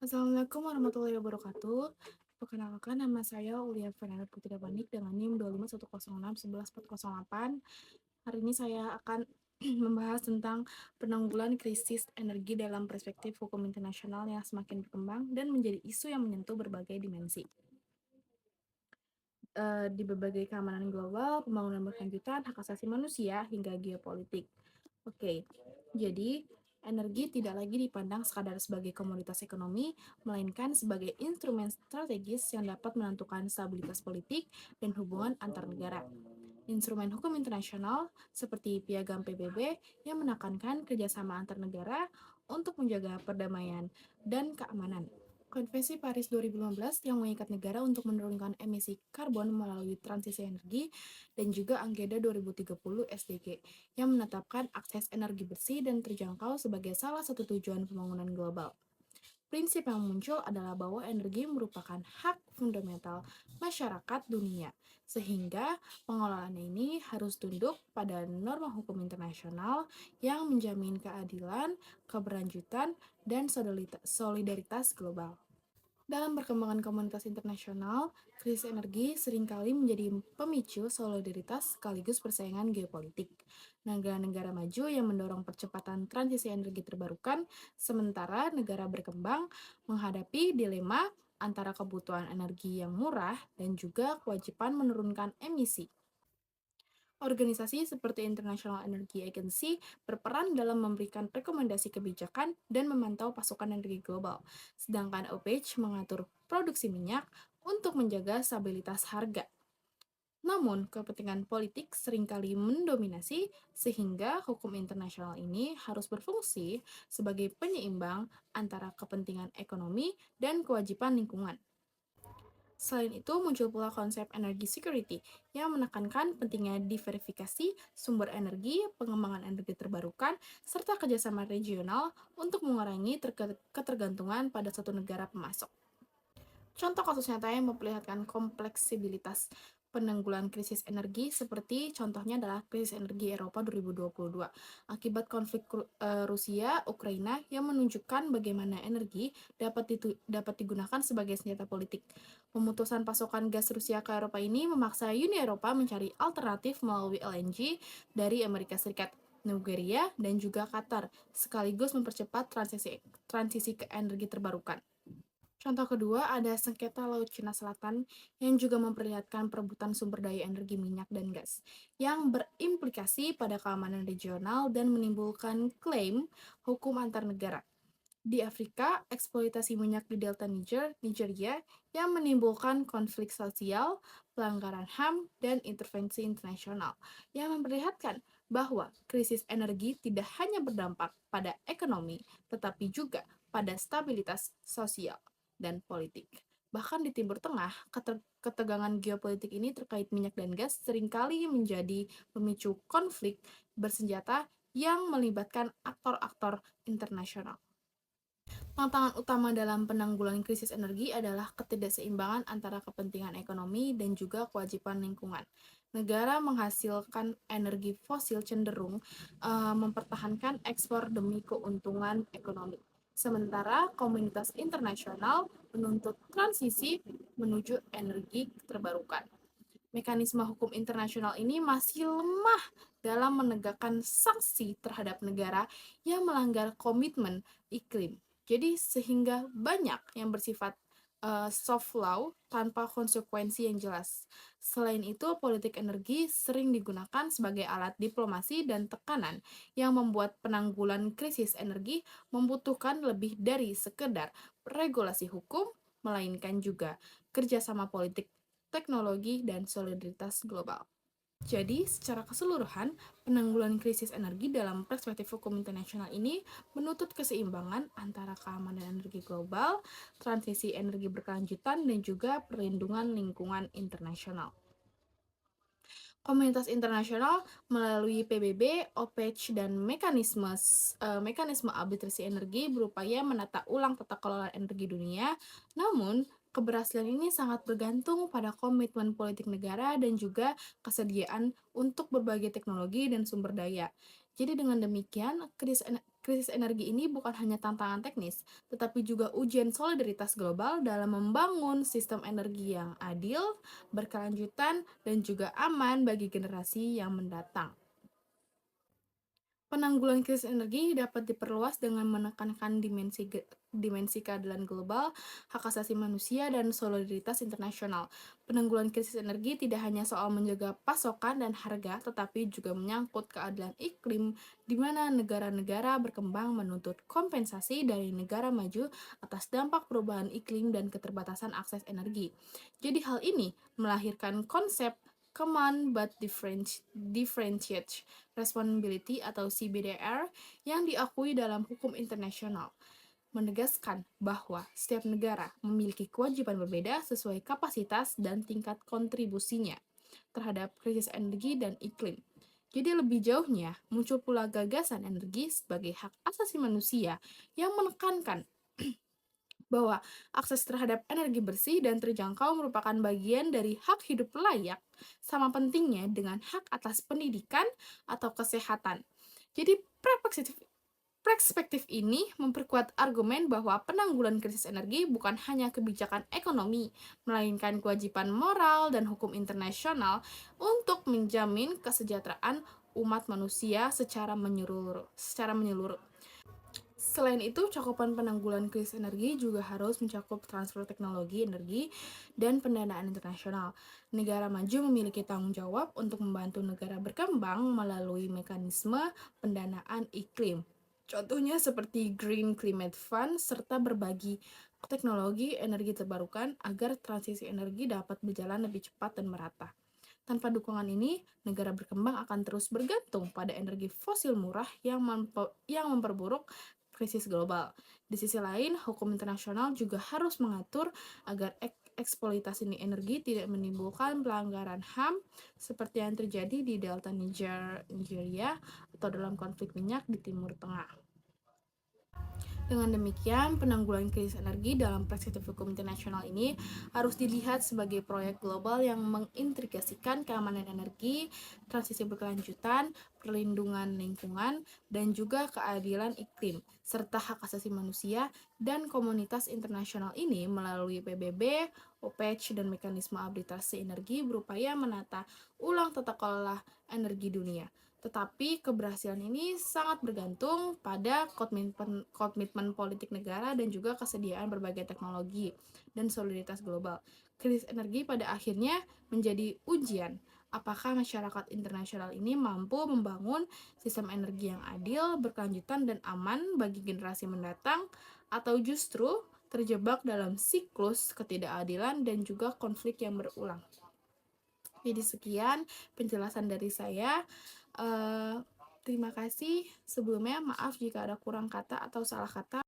Assalamualaikum warahmatullahi wabarakatuh. Perkenalkan nama saya Ulia Fernanda Putri Panik dengan NIM 251061148. Hari ini saya akan membahas tentang penanggulangan krisis energi dalam perspektif hukum internasional yang semakin berkembang dan menjadi isu yang menyentuh berbagai dimensi. Di berbagai keamanan global, pembangunan berkelanjutan, hak asasi manusia, hingga geopolitik. Oke, jadi energi tidak lagi dipandang sekadar sebagai komoditas ekonomi, melainkan sebagai instrumen strategis yang dapat menentukan stabilitas politik dan hubungan antar negara. Instrumen hukum internasional seperti Piagam PBB yang menekankan kerjasama antar negara untuk menjaga perdamaian dan keamanan. Konvensi Paris 2015 yang mengikat negara untuk menurunkan emisi karbon melalui transisi energi, dan juga Anggeda 2030 SDG yang menetapkan akses energi bersih dan terjangkau sebagai salah satu tujuan pembangunan global. Prinsip yang muncul adalah bahwa energi merupakan hak fundamental masyarakat dunia, sehingga pengelolaan ini harus tunduk pada norma hukum internasional yang menjamin keadilan, keberlanjutan, dan solidaritas global. Dalam perkembangan komunitas internasional, krisis energi seringkali menjadi pemicu solidaritas sekaligus persaingan geopolitik. Negara-negara maju yang mendorong percepatan transisi energi terbarukan, sementara negara berkembang menghadapi dilema antara kebutuhan energi yang murah dan juga kewajiban menurunkan emisi. Organisasi seperti International Energy Agency berperan dalam memberikan rekomendasi kebijakan dan memantau pasokan energi global, sedangkan OPEC mengatur produksi minyak untuk menjaga stabilitas harga. Namun, kepentingan politik seringkali mendominasi, sehingga hukum internasional ini harus berfungsi sebagai penyeimbang antara kepentingan ekonomi dan kewajiban lingkungan. Selain itu, muncul pula konsep energy security yang menekankan pentingnya diverifikasi sumber energi, pengembangan energi terbarukan, serta kerjasama regional untuk mengurangi ketergantungan pada satu negara pemasok. Contoh kasus nyata yang memperlihatkan kompleksibilitas penanggulangan krisis energi seperti contohnya adalah krisis energi Eropa 2022 akibat konflik Rusia-Ukraina yang menunjukkan bagaimana energi dapat digunakan sebagai senjata politik. Pemutusan pasokan gas Rusia ke Eropa ini memaksa Uni Eropa mencari alternatif melalui LNG dari Amerika Serikat, Nigeria, dan juga Qatar, sekaligus mempercepat transisi ke energi terbarukan. Contoh kedua ada sengketa Laut Cina Selatan yang juga memperlihatkan perebutan sumber daya energi minyak dan gas, yang berimplikasi pada keamanan regional dan menimbulkan klaim hukum antar negara. Di Afrika, eksploitasi minyak di delta Nigeria, yang menimbulkan konflik sosial, pelanggaran HAM, dan intervensi internasional, yang memperlihatkan bahwa krisis energi tidak hanya berdampak pada ekonomi, tetapi juga pada stabilitas sosial dan politik. Bahkan di Timur Tengah, ketegangan geopolitik ini terkait minyak dan gas seringkali menjadi pemicu konflik bersenjata yang melibatkan aktor-aktor internasional. Tantangan utama dalam penanggulangan krisis energi adalah ketidakseimbangan antara kepentingan ekonomi dan juga kewajiban lingkungan. Negara menghasilkan energi fosil cenderung mempertahankan ekspor demi keuntungan ekonomi. Sementara komunitas internasional menuntut transisi menuju energi terbarukan. Mekanisme hukum internasional ini masih lemah dalam menegakkan sanksi terhadap negara yang melanggar komitmen iklim. Jadi sehingga banyak yang bersifat soft law tanpa konsekuensi yang jelas. Selain itu, politik energi sering digunakan sebagai alat diplomasi dan tekanan yang membuat penanggulan krisis energi membutuhkan lebih dari sekedar regulasi hukum, melainkan juga kerjasama politik, teknologi, dan solidaritas global. Jadi, secara keseluruhan, penanggulangan krisis energi dalam perspektif hukum internasional ini menuntut keseimbangan antara keamanan energi global, transisi energi berkelanjutan, dan juga perlindungan lingkungan internasional. Komunitas internasional melalui PBB, OPEC, dan mekanisme arbitrasi energi berupaya menata ulang tata kelola energi dunia. Namun, keberhasilan ini sangat bergantung pada komitmen politik negara dan juga kesediaan untuk berbagai teknologi dan sumber daya. Jadi dengan demikian, Krisis energi ini bukan hanya tantangan teknis, tetapi juga ujian solidaritas global dalam membangun sistem energi yang adil, berkelanjutan, dan juga aman bagi generasi yang mendatang. Penanggulangan krisis energi dapat diperluas dengan menekankan dimensi keadilan global, hak asasi manusia, dan solidaritas internasional. Penanggulangan krisis energi tidak hanya soal menjaga pasokan dan harga, tetapi juga menyangkut keadilan iklim, di mana negara-negara berkembang menuntut kompensasi dari negara maju atas dampak perubahan iklim dan keterbatasan akses energi. Jadi hal ini melahirkan konsep Common but Differentiate Responsibility atau CBDR yang diakui dalam hukum internasional, menegaskan bahwa setiap negara memiliki kewajiban berbeda sesuai kapasitas dan tingkat kontribusinya terhadap krisis energi dan iklim. Jadi lebih jauhnya, muncul pula gagasan energi sebagai hak asasi manusia yang menekankan bahwa akses terhadap energi bersih dan terjangkau merupakan bagian dari hak hidup layak, sama pentingnya dengan hak atas pendidikan atau kesehatan. Jadi perspektif ini memperkuat argumen bahwa penanggulangan krisis energi bukan hanya kebijakan ekonomi, melainkan kewajiban moral dan hukum internasional untuk menjamin kesejahteraan umat manusia secara menyeluruh. Selain itu, cakupan penanggulangan krisis energi juga harus mencakup transfer teknologi energi dan pendanaan internasional. Negara maju memiliki tanggung jawab untuk membantu negara berkembang melalui mekanisme pendanaan iklim. Contohnya seperti Green Climate Fund serta berbagi teknologi energi terbarukan agar transisi energi dapat berjalan lebih cepat dan merata. Tanpa dukungan ini, negara berkembang akan terus bergantung pada energi fosil murah yang memperburuk krisis global. Di sisi lain, hukum internasional juga harus mengatur agar eksploitasi energi tidak menimbulkan pelanggaran HAM seperti yang terjadi di Delta Nigeria atau dalam konflik minyak di Timur Tengah. Dengan demikian, penanggulangan krisis energi dalam perspektif hukum internasional ini harus dilihat sebagai proyek global yang mengintegrasikan keamanan energi, transisi berkelanjutan, perlindungan lingkungan, dan juga keadilan iklim, serta hak asasi manusia dan komunitas internasional ini melalui PBB, OPEC, dan mekanisme arbitrase energi berupaya menata ulang tata kelola energi dunia. Tetapi keberhasilan ini sangat bergantung pada komitmen politik negara dan juga kesediaan berbagai teknologi dan solidaritas global. Krisis energi pada akhirnya menjadi ujian apakah masyarakat internasional ini mampu membangun sistem energi yang adil, berkelanjutan, dan aman bagi generasi mendatang, atau justru terjebak dalam siklus ketidakadilan dan juga konflik yang berulang. Jadi sekian penjelasan dari saya. Terima kasih. Sebelumnya maaf jika ada kurang kata atau salah kata.